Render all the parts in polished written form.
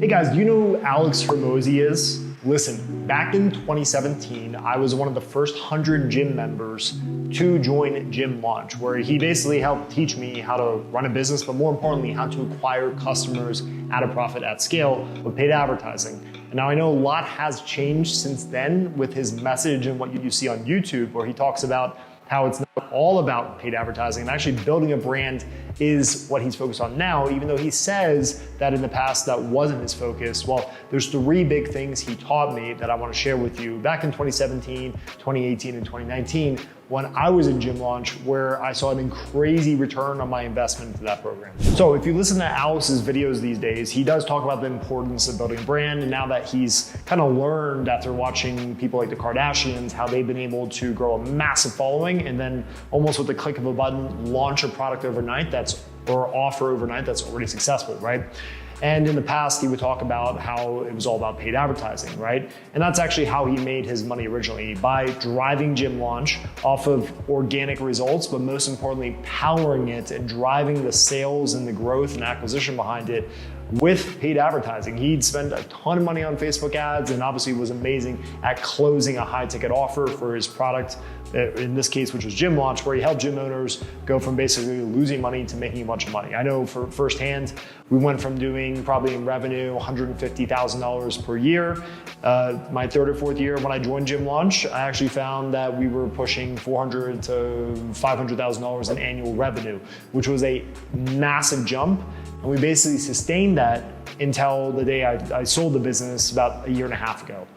Hey guys, do you know who Alex Hormozi is? Listen, back in 2017, I was one of the first 100 gym members to join Gym Launch, where he basically helped teach me how to run a business, but more importantly, how to acquire customers at a profit at scale with paid advertising. And now I know a lot has changed since then with his message and what you see on YouTube, where he talks about how it's not all about paid advertising, and actually building a brand is what he's focused on now, even though he says that in the past that wasn't his focus. Well, there's three big things he taught me that I want to share with you back in 2017, 2018, and 2019, when I was in Gym Launch, where I saw an crazy return on my investment into that program. So if you listen to Alex's videos these days, he does talk about the importance of building a brand. And now that he's kind of learned after watching people like the Kardashians, how they've been able to grow a massive following and then almost with the click of a button, launch a product overnight or offer overnight that's already successful, right? And in the past, he would talk about how it was all about paid advertising, right? And that's actually how he made his money originally, by driving Gym Launch off of organic results, but most importantly, powering it and driving the sales and the growth and acquisition behind it with paid advertising. He'd spend a ton of money on Facebook ads and obviously was amazing at closing a high ticket offer for his product, in this case, which was Gym Launch, where he helped gym owners go from basically losing money to making a bunch of money. I know for firsthand, we went from doing probably in revenue $150,000 per year. My third or fourth year when I joined Gym Launch, I actually found that we were pushing $400,000 to $500,000 in annual revenue, which was a massive jump. And we basically sustained that until the day I sold the business about a year and a half ago.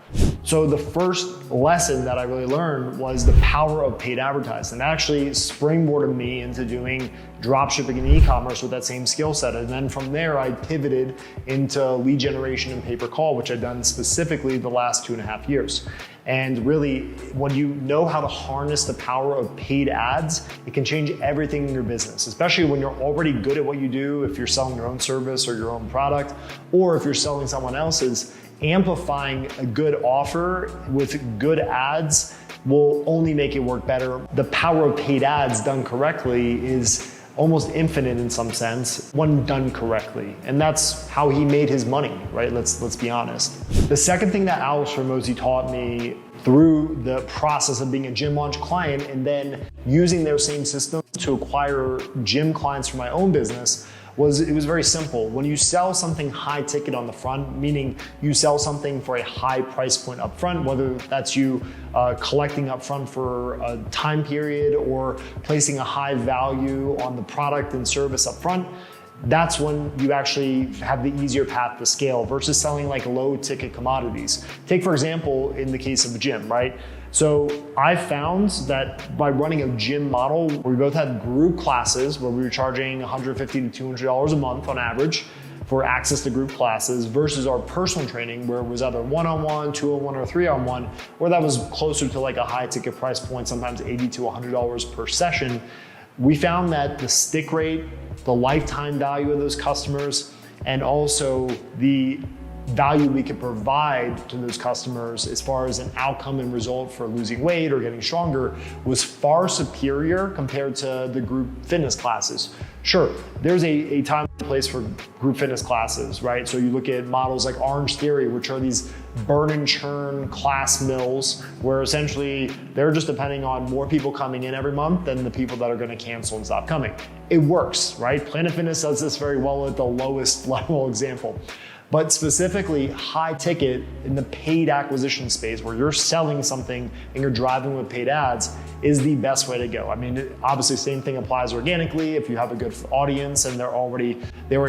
So the first lesson that I really learned was the power of paid advertising. That actually springboarded me into doing dropshipping and e-commerce with that same skill set. And then from there, I pivoted into lead generation and pay-per-call, which I've done specifically the last 2.5 years. And really, when you know how to harness the power of paid ads, it can change everything in your business, especially when you're already good at what you do, if you're selling your own service or your own product, or if you're selling someone else's. Amplifying a good offer with good ads will only make it work better. The power of paid ads done correctly is almost infinite in some sense when done correctly. And that's how he made his money, right? Let's be honest. The second thing that Alex Hormozi taught me through the process of being a Gym Launch client and then using their same system to acquire gym clients for my own business it was very simple. When you sell something high ticket on the front, meaning you sell something for a high price point up front, whether that's you collecting up front for a time period or placing a high value on the product and service up front, that's when you actually have the easier path to scale versus selling like low ticket commodities. Take for example, in the case of the gym, right? So I found that by running a gym model where we both had group classes where we were charging $150 to $200 a month on average for access to group classes versus our personal training where it was either one-on-one, two-on-one, or three-on-one, where that was closer to like a high ticket price point, sometimes $80 to $100 per session. We found that the stick rate, the lifetime value of those customers, and also the value we could provide to those customers as far as an outcome and result for losing weight or getting stronger was far superior compared to the group fitness classes. Sure, there's a time and place for group fitness classes, right? So you look at models like Orange Theory, which are these burn and churn class mills where essentially they're just depending on more people coming in every month than the people that are gonna cancel and stop coming. It works, right? Planet Fitness does this very well at the lowest level example. But specifically high ticket in the paid acquisition space where you're selling something and you're driving with paid ads is the best way to go. I mean, obviously same thing applies organically if you have a good audience and they already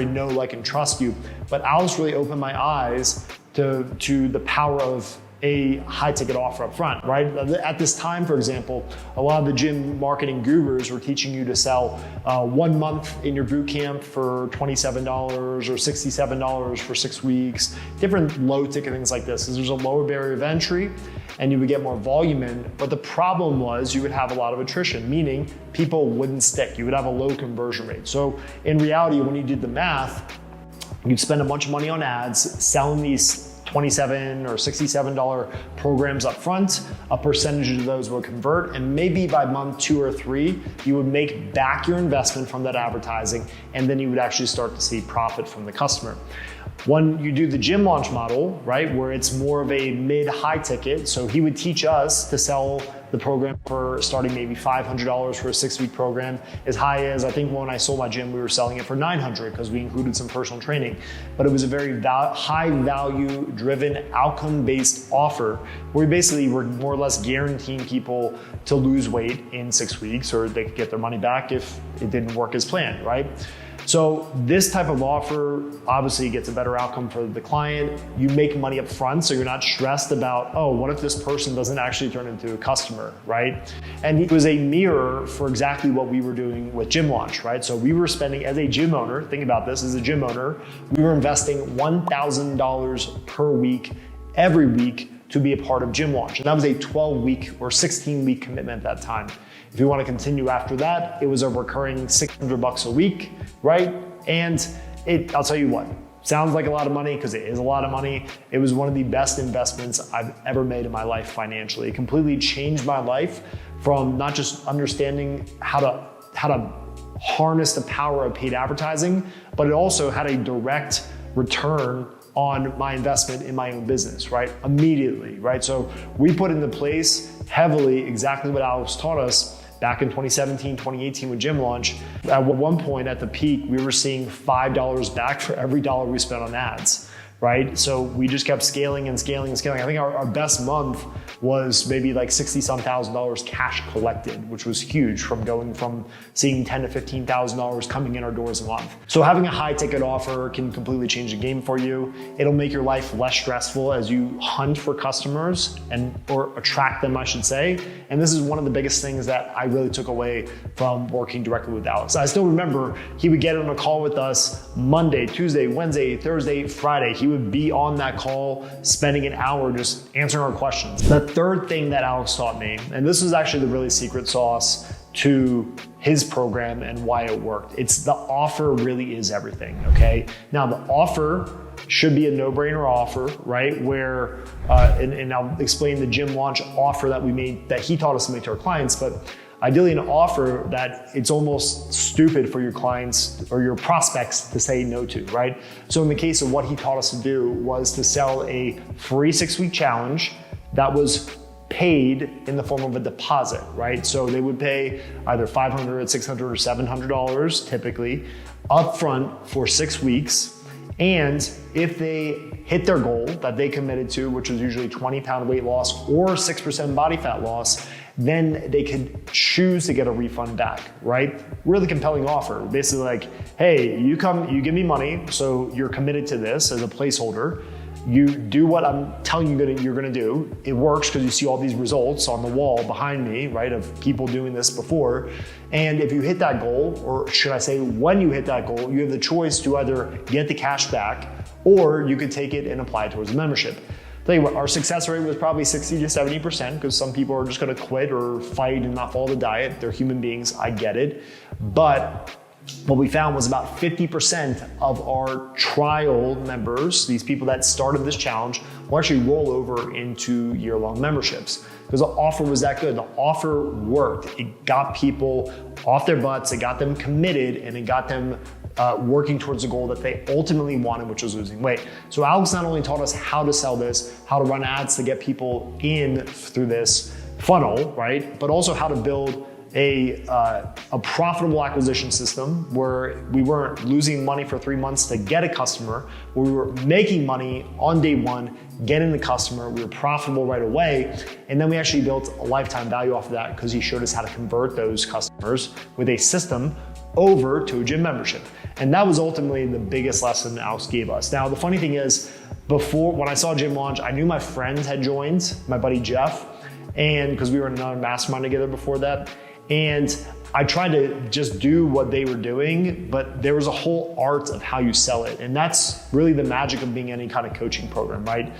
know, like, and trust you. But Alex really opened my eyes to the power of a high ticket offer up front, right? At this time, for example, a lot of the gym marketing gurus were teaching you to sell 1 month in your boot camp for $27 or $67 for 6 weeks, different low ticket things like this, because there's a lower barrier of entry and you would get more volume in. But the problem was you would have a lot of attrition, meaning people wouldn't stick. You would have a low conversion rate. So in reality, when you did the math, you'd spend a bunch of money on ads, selling these $27 or $67 programs up front, a percentage of those will convert, and maybe by month 2 or 3, you would make back your investment from that advertising, and then you would actually start to see profit from the customer. When you do the gym launch model, right, where it's more of a mid-high ticket, so he would teach us to sell the program for starting maybe $500 for a 6-week program, as high as, I think when I sold my gym, we were selling it for $900 because we included some personal training. But it was a very high value driven, outcome-based offer where we basically were more or less guaranteeing people to lose weight in 6 weeks, or they could get their money back if it didn't work as planned, right? So this type of offer obviously gets a better outcome for the client. You make money up front, so you're not stressed about, oh, what if this person doesn't actually turn into a customer, right? And it was a mirror for exactly what we were doing with Gym Launch, right? So we were spending, as a gym owner, think about this, as a gym owner, we were investing $1,000 per week, every week, to be a part of Gym Launch. And that was a 12-week or 16-week commitment at that time. If you want to continue after that, it was a recurring $600 a week, right? And I'll tell you what, sounds like a lot of money because it is a lot of money. It was one of the best investments I've ever made in my life financially. It completely changed my life from not just understanding how to harness the power of paid advertising, but it also had a direct return on my investment in my own business, right? Immediately, right? So we put into place heavily exactly what Alex taught us back in 2017, 2018 with Gym Launch. At one point at the peak, we were seeing $5 back for every dollar we spent on ads, right? So we just kept scaling and scaling and scaling. I think our best month was maybe like $60-some thousand cash collected, which was huge, from going from seeing $10,000 to $15,000 coming in our doors a month. So having a high ticket offer can completely change the game for you. It'll make your life less stressful as you hunt for customers or attract them, I should say. And this is one of the biggest things that I really took away from working directly with Alex. I still remember he would get on a call with us Monday, Tuesday, Wednesday, Thursday, Friday. He would be on that call, spending an hour just answering our questions. The third thing that Alex taught me, and this is actually the really secret sauce to his program and why it worked, it's the offer really is everything, okay? Now the offer should be a no-brainer offer, right? Where, and I'll explain the Gym Launch offer that we made, that he taught us to make to our clients, but ideally an offer that it's almost stupid for your clients or your prospects to say no to, right? So in the case of what he taught us to do was to sell a free 6-week challenge that was paid in the form of a deposit, right? So they would pay either $500, $600, or $700 typically upfront for 6 weeks. And if they hit their goal that they committed to, which was usually 20-pound weight loss or 6% body fat loss, then they could choose to get a refund back, right? Really compelling offer. Basically like, hey, you give me money, so you're committed to this as a placeholder. You do what I'm telling you you're gonna do. It works because you see all these results on the wall behind me, right, of people doing this before. And if you hit that goal, or should I say when you hit that goal, you have the choice to either get the cash back or you could take it and apply it towards a membership. Tell you what, our success rate was probably 60 to 70% because some people are just gonna quit or fight and not follow the diet. They're human beings, I get it. But what we found was about 50% of our trial members, these people that started this challenge, will actually roll over into year-long memberships because the offer was that good. The offer worked. It got people off their butts, it got them committed, and it got them working towards the goal that they ultimately wanted, which was losing weight. So Alex not only taught us how to sell this, how to run ads to get people in through this funnel, right? But also how to build a profitable acquisition system where we weren't losing money for 3 months to get a customer, where we were making money on day one, getting the customer, we were profitable right away, and then we actually built a lifetime value off of that because he showed us how to convert those customers with a system over to a gym membership. And that was ultimately the biggest lesson Alex gave us. Now, the funny thing is, when I saw Gym Launch, I knew my friends had joined, my buddy Jeff, and because we were in another mastermind together before that. And I tried to just do what they were doing, but there was a whole art of how you sell it. And that's really the magic of being any kind of coaching program, right?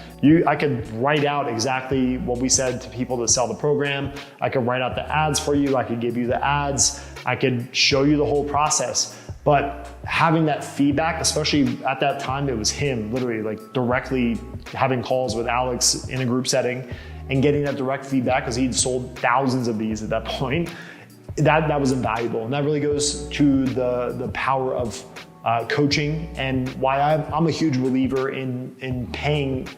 I could write out exactly what we said to people to sell the program. I could write out the ads for you. I could give you the ads. I could show you the whole process. But having that feedback, especially at that time, it was him literally like directly having calls with Alex in a group setting and getting that direct feedback because he'd sold thousands of these at that point. That was invaluable, and that really goes to the power of coaching, and why I'm a huge believer in paying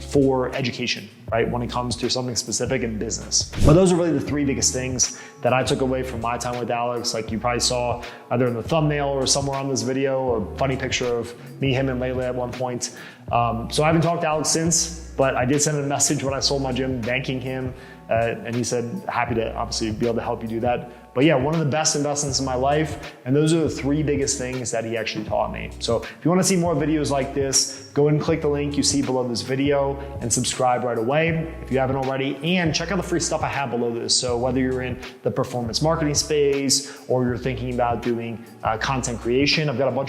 for education, right? When it comes to something specific in business. But those are really the three biggest things that I took away from my time with Alex. Like you probably saw either in the thumbnail or somewhere on this video, a funny picture of me, him, and Layla at one point. So I haven't talked to Alex since, but I did send him a message when I sold my gym, thanking him. And he said, happy to obviously be able to help you do that. But yeah, one of the best investments in my life. And those are the three biggest things that he actually taught me. So if you want to see more videos like this, go ahead and click the link you see below this video and subscribe right away if you haven't already. And check out the free stuff I have below this. So whether you're in the performance marketing space or you're thinking about doing content creation, I've got a bunch